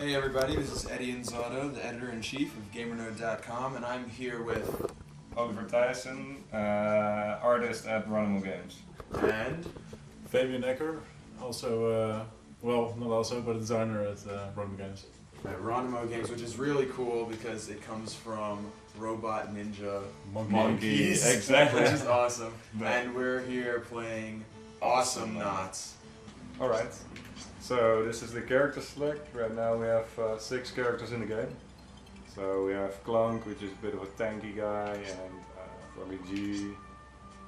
Hey everybody, this is Eddie Inzauto, the editor-in-chief of GamerNode.com, and I'm here with Olivier Thijssen, artist at Ronimo Games. and Fabian Akker, also, well, not also, but a designer at Ronimo Games. Ronimo Games, which is really cool because it comes from Robot Ninja Monkeys, exactly. which is awesome. Yeah. And we're here playing Awesomenauts. Alright, so this is the character select. Right now we have 6 characters in the game. So we have Clunk, which is a bit of a tanky guy, and Froggy G,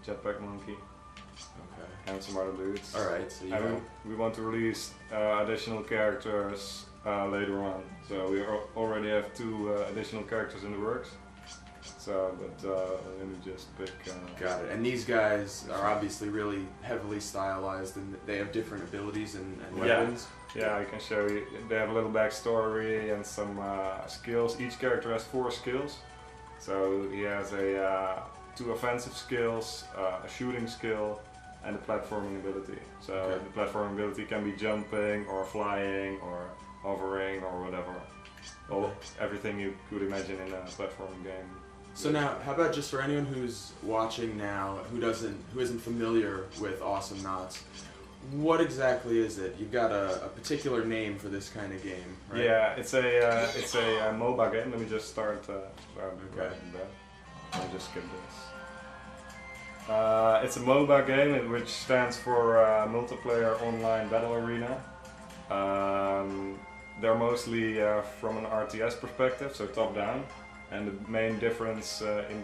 Jetpack Monkey, and some other dudes. Alright, so you And know. we want to release additional characters later on. So we already have 2 additional characters in the works. So, but let me just pick. Got it. And these guys are obviously really heavily stylized, and they have different abilities and weapons. Yeah, I can show you. They have a little backstory and some skills. Each character has 4 skills. So he has 2 offensive skills, a shooting skill, and a platforming ability. So the platforming ability can be jumping or flying or hovering or whatever. Well, everything you could imagine in a platforming game. So now, how about just for anyone who's watching now who isn't familiar with Awesomenauts, what exactly is it? You've got a particular name for this kind of game, right? Yeah, it's a MOBA game. Let me just start. Right in there. Let me just skip this. It's a MOBA game, which stands for Multiplayer Online Battle Arena. They're mostly from an RTS perspective, so top down. And the main difference in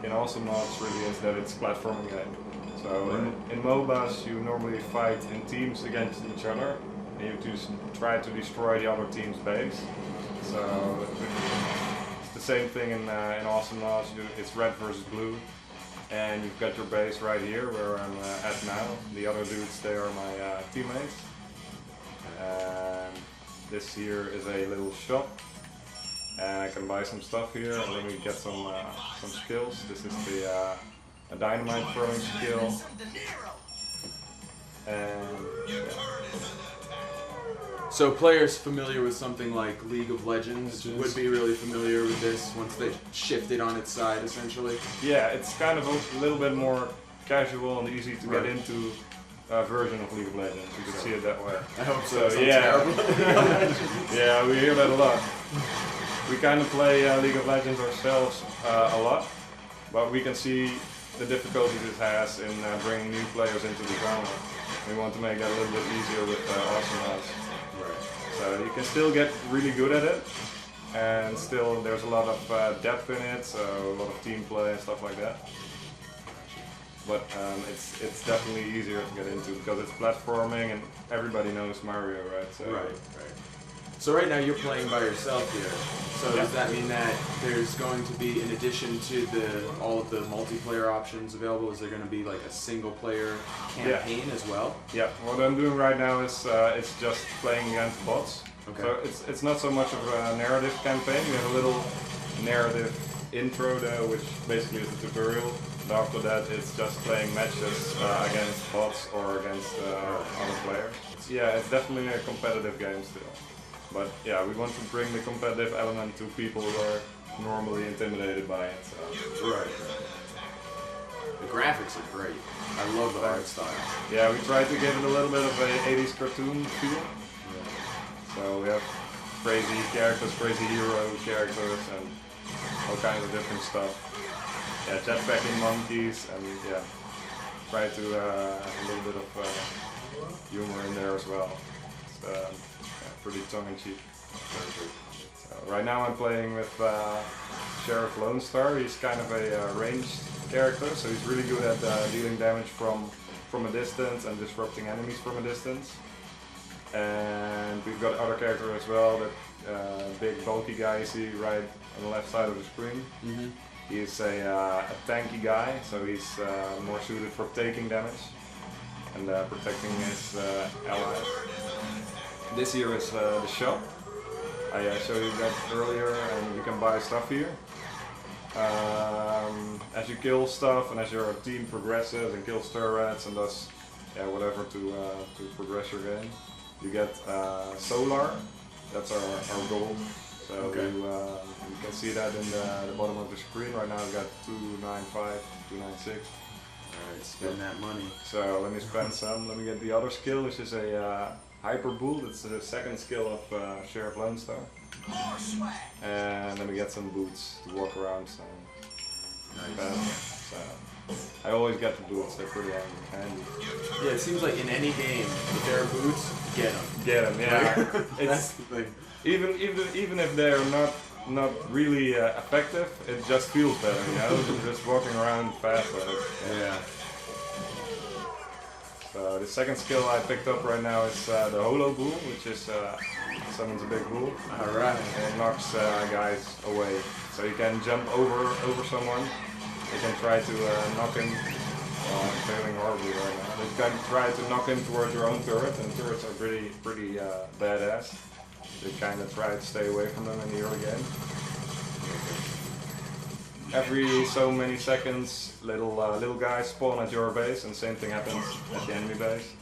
Awesomenauts really is that it's a platforming game. So in MOBAs you normally fight in teams against each other, and you just try to destroy the other team's base. So it's the same thing in Awesomenauts. It's red versus blue, and you've got your base right here where I'm at now. The other dudes, they are my teammates. And this here is a little shop. And I can buy some stuff here, and then we get some skills. This is the a dynamite throwing skill. And So players familiar with something like League of Legends would be really familiar with this once they shift it on its side, essentially. yeah, it's kind of a little bit more casual and easy to get into version of League of Legends. You can see it that way. I hope so. So yeah, Terrible. yeah, we hear that a lot. We kind of play League of Legends ourselves a lot, but we can see the difficulties it has in bringing new players into the genre. We want to make that a little bit easier with Awesomenauts. Right. So you can still get really good at it, and still there's a lot of depth in it, so a lot of team play and stuff like that. But it's definitely easier to get into because it's platforming and everybody knows Mario, right? So Right. So right now you're playing by yourself here. So does that mean that there's going to be, in addition to all of the multiplayer options available, is there going to be like a single player campaign as well? Yeah, what I'm doing right now is it's just playing against bots. Okay. So it's not so much of a narrative campaign. We have a little narrative intro though, which basically is a tutorial. And after that, it's just playing matches against bots or against other players. It's definitely a competitive game still. But yeah, we want to bring the competitive element to people who are normally intimidated by it. So. Right. The graphics are great. I love the art style. Yeah, we try to give it a little bit of a 80s cartoon feel. So we have crazy characters, crazy hero characters, and all kinds of different stuff. Yeah, jetpacking monkeys, and yeah, try to have a little bit of humor in there as well. It's, pretty tongue-in-cheek. So right now I'm playing with Sheriff Lone Star. He's kind of a ranged character, so he's really good at dealing damage from a distance and disrupting enemies from a distance. And we've got other character as well, that big bulky guy you see right on the left side of the screen. Mm-hmm. He's a tanky guy, so he's more suited for taking damage and protecting his allies. This here is the shop. I showed you that earlier, and you can buy stuff here. As you kill stuff and as your team progresses and kills turrets and does whatever to progress your game, you get solar, That's our goal. So Okay. you can see that in the bottom of the screen. Right now we've got 295, 296. Alright, spend that money. So let me spend some. Let me get the other skill, which is a Hyper Bull. It's the second skill of Sheriff Lone Star. And let me get some boots to walk around. So, Nice. so I always get the boots. They're pretty handy. Yeah, it seems like in any game, if there are boots, get them. Get them, yeah. That's the thing. Even if they're not really effective, it just feels better, you know. Just walking around faster. Yeah. So the second skill I picked up right now is the Holo Bull, which is summons a big bull. Alright. And it knocks guys away. So you can jump over someone. You can try to knock him. I'm failing horribly right now. You can try to knock him towards your own turret, and turrets are pretty badass. You kind of try to stay away from them in the early game. Every so many seconds, little guys spawn at your base, and same thing happens at the enemy base,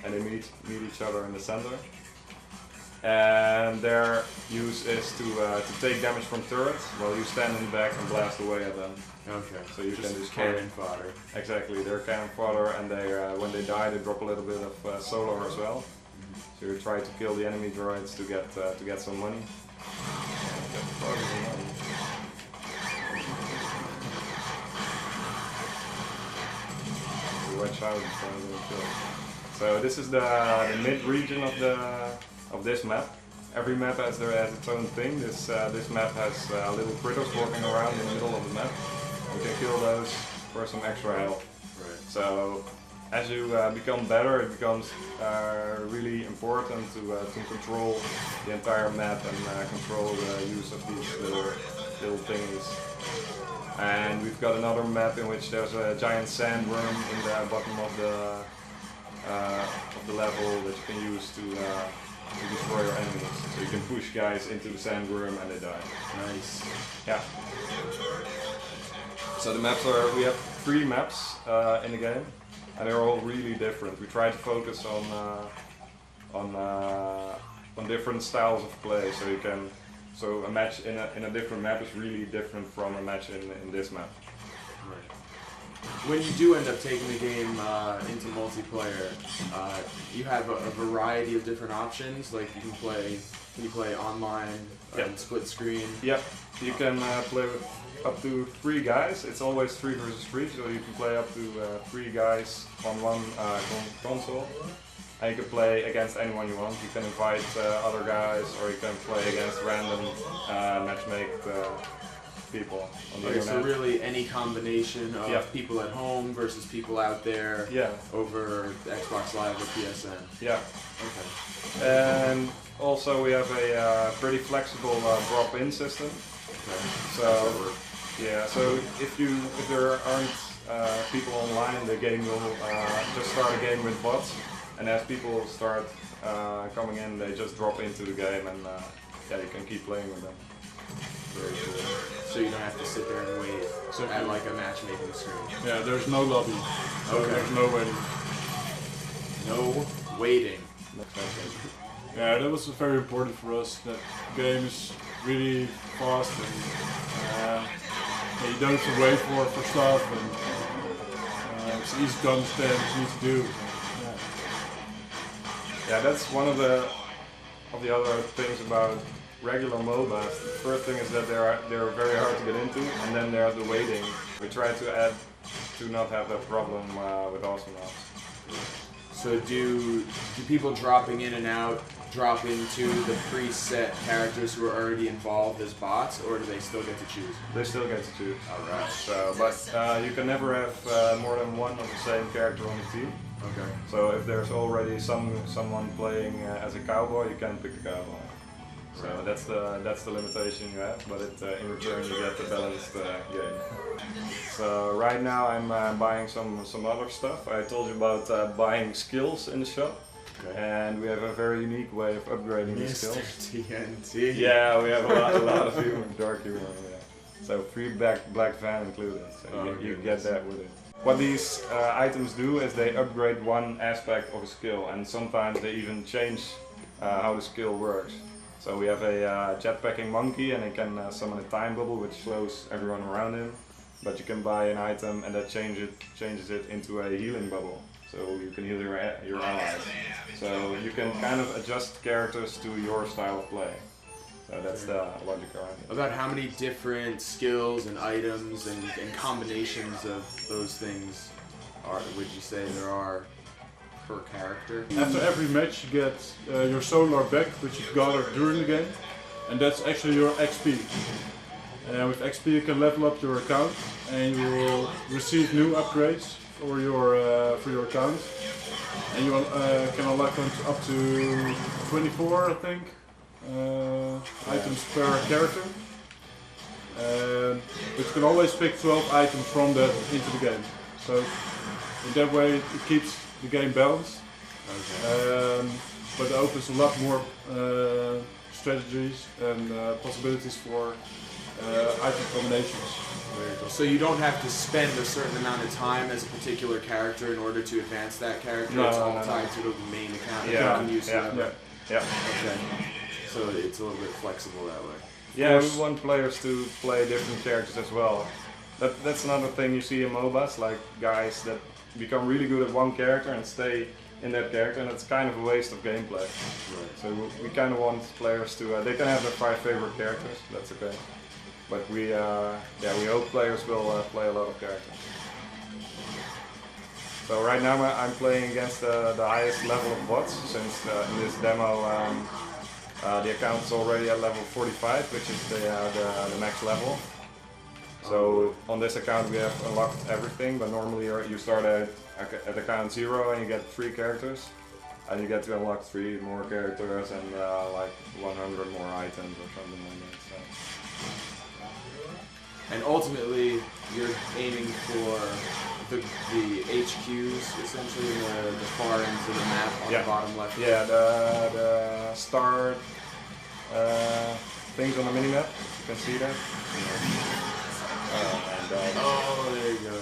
and they meet each other in the center. And their use is to take damage from turrets while you stand in the back and blast away at them. Okay. So you can just cannon fodder. Exactly, they're cannon fodder, and they when they die, they drop a little bit of solar as well. So you try to kill the enemy droids to get some money. Watch out, so this is the mid region of this map. Every map has its own thing. This map has little critters walking around in the middle of the map. You can kill those for some extra health. Right. So as you become better, it becomes really important to control the entire map and control the use of these little thingies. And we've got another map in which there's a giant sandworm in the bottom of the level that you can use to destroy your enemies. So you can push guys into the sandworm and they die. Nice. Yeah. So the maps we have 3 maps in the game, and they're all really different. We try to focus on different styles of play, so a match in a different map is really different from a match in this map. Right. When you do end up taking the game into multiplayer, you have a variety of different options. Like you can play online, Yep. split screen. Yep, you can play with up to 3 guys. It's always 3 versus 3, so you can play up to 3 guys on one console. And you can play against anyone you want. You can invite other guys, or you can play against random matchmake people on the Okay, internet. so really any combination of Yeah. people at home versus people out there Yeah, over Xbox Live or PSN. yeah. Okay. And also we have a pretty flexible drop-in system. Okay. So yeah, so if there aren't people online, the game will just start a game with bots. And as people start coming in, they just drop into the game, and yeah, you can keep playing with them. Very cool. So you don't have to sit there and wait at like a matchmaking screen. Yeah, there's no lobby, so Okay. there's no waiting. No waiting. Yeah, that was very important for us. That the game is really fast, and you don't have to wait for stuff, and it's easy to understand what you need to do. Yeah, that's one of the other things about regular MOBAs. The first thing is that they're very hard to get into, and then there's the waiting. We try to not have that problem with Awesomenauts. So do people dropping in and out drop into the preset characters who are already involved as bots, or do they still get to choose? They still get to choose. Alright. So, but you can never have more than one of the same character on the team. Okay. So if there's already someone playing as a cowboy, you can pick the cowboy. So that's the limitation you have, but in return you get the balanced game. So right now I'm buying some other stuff. I told you about buying skills in the shop, Okay. and we have a very unique way of upgrading these skills. TNT. Yeah, we have a lot of humor, dark humor. Yeah. So free black fan included. So you get that with it. What these items do is they upgrade one aspect of a skill, and sometimes they even change how the skill works. So we have a jetpacking monkey, and he can summon a time bubble, which slows everyone around him. But you can buy an item, and that changes it into a healing bubble. So you can heal your allies. So you can kind of adjust characters to your style of play. So that's the logic around it. About how many different skills and items and combinations of those things would you say there are per character? After every match you get your solar back, which you've gathered during the game, and that's actually your XP. With XP you can level up your account, and you will receive new upgrades for your account, and you can unlock up to 24, I think, items per character. But you can always pick 12 items from that into the game. So in that way it keeps the game balanced. Okay. But it opens a lot more strategies and possibilities for item combinations. So you don't have to spend a certain amount of time as a particular character in order to advance that character. No, it's all tied to the main account. Yeah. You can use whatever. Yeah. Okay. So it's a little bit flexible that way. Yeah, we want players to play different characters as well. That's another thing you see in MOBAs, like guys that become really good at one character and stay in that character, and it's kind of a waste of gameplay. Right. So we kind of want players to, they can have their 5 favorite characters, that's okay. But we hope players will play a lot of characters. So right now I'm playing against the highest level of bots, since in this demo the account is already at level 45, which is the max level. So on this account we have unlocked everything, but normally you start at account 0 and you get 3 characters. And you get to unlock 3 more characters and like 100 more items or something like that. So. And ultimately, you're aiming for the HQs, essentially, the far ends of the map on the bottom left. Yeah, the Starr things on the minimap. You can see that. Oh, there you go.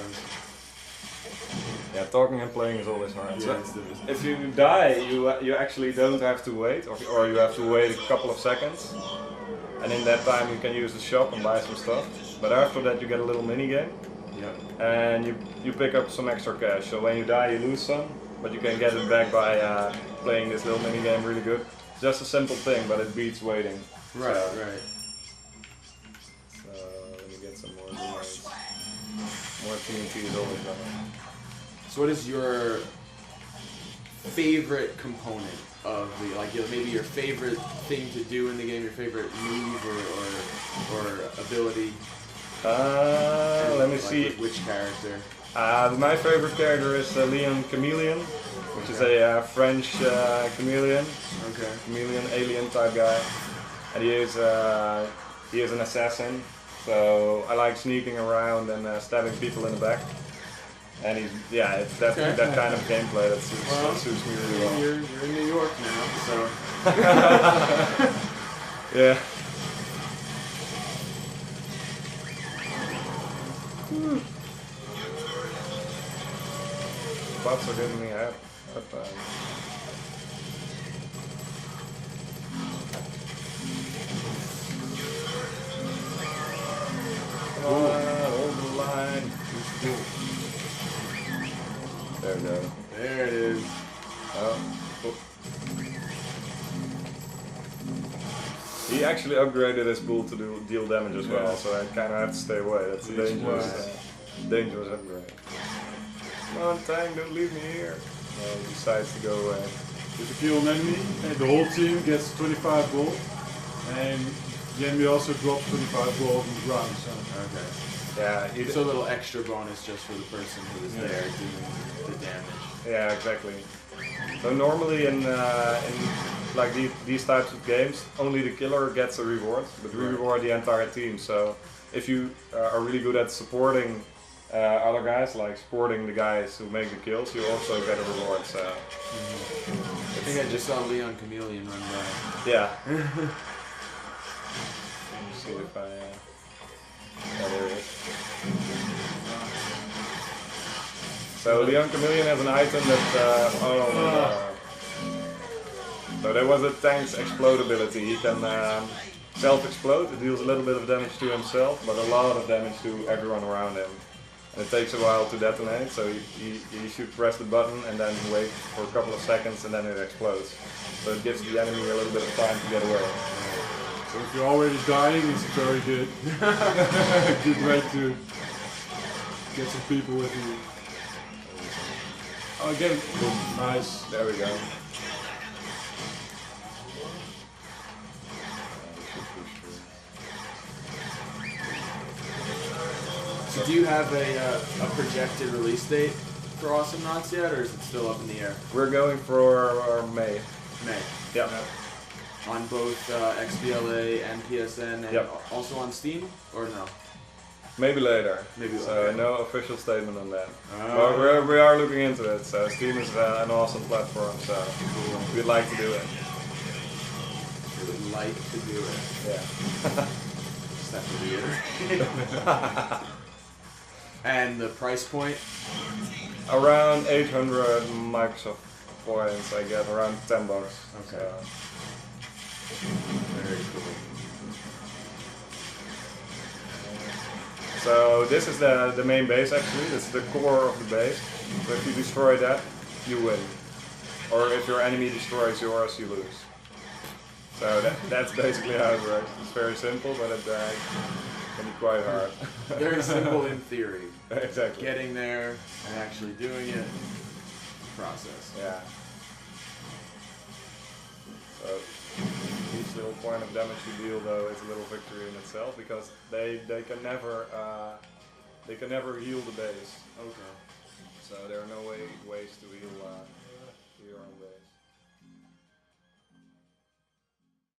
Yeah, talking and playing is always hard. Yeah, So if you die, you actually don't have to wait, or you have to wait a couple of seconds. And in that time you can use the shop and buy some stuff. But after that you get a little mini game. Yeah. And you pick up some extra cash. So when you die you lose some, but you can get it back by playing this little mini game really good. Just a simple thing, but it beats waiting. Right, right. So let me get some more grenades. More TNT is always better. So what is your favorite component of the, like, maybe your favorite thing to do in the game, your favorite move or ability? Let me like see. Which character? My favorite character is Leon Chameleon, which is a French chameleon. Okay. Chameleon alien type guy, and he is an assassin. So I like sneaking around and stabbing people in the back. And it's definitely that kind of gameplay that suits me really well. You're in New York now, so. Yeah. Bots are giving me a hard time. Come on, hold the line. There we go. There it is. Oh. He actually upgraded his bull to deal damage as well, so I kind of have to stay away. That's a dangerous upgrade. Come on, Tang, don't leave me here. No, he decides to go away. If you kill an enemy, the whole team gets 25 gold, and the enemy also drops 25 gold on the ground. So. Okay. Yeah, It's a little extra bonus just for the person who is there doing the damage. Yeah, exactly. So normally in like these types of games, only the killer gets a reward, but we reward the entire team. So if you are really good at supporting other guys, like supporting the guys who make the kills, you also get a reward. So I think I just saw Leon Chameleon run by. Yeah. Let me see if I. Oh, there it is. So Leon Chameleon has an item that So there was a tank's explodability. He can self-explode. It deals a little bit of damage to himself, but a lot of damage to everyone around him. And it takes a while to detonate, so you should press the button and then wait for a couple of seconds and then it explodes. So it gives the enemy a little bit of time to get away. So if you're already dying, it's very good. Good way to get some people with you. Oh, again, nice. There we go. So do you have a projected release date for Awesomenauts yet, or is it still up in the air? We're going for May. May. Yep. On both XBLA and PSN, and Yep. also on Steam, or no? Maybe later. Maybe So later. no official statement on that. Oh. But we are looking into it. So Steam is an awesome platform. So we'd like to do it. I would like to do it. Yeah. Just have to do it. And the price point? Around 800 Microsoft points. I get around $10. Okay. Very cool. So this is the main base actually. This is the core of the base. So if you destroy that, you win. Or if your enemy destroys yours, you lose. So that's basically how it works. It's very simple, but it can be quite hard. Very simple in theory. Exactly. Getting there and actually doing it, process. Yeah. So each little point of damage you deal though is a little victory in itself because they can never heal the base. Okay. So there are no ways to heal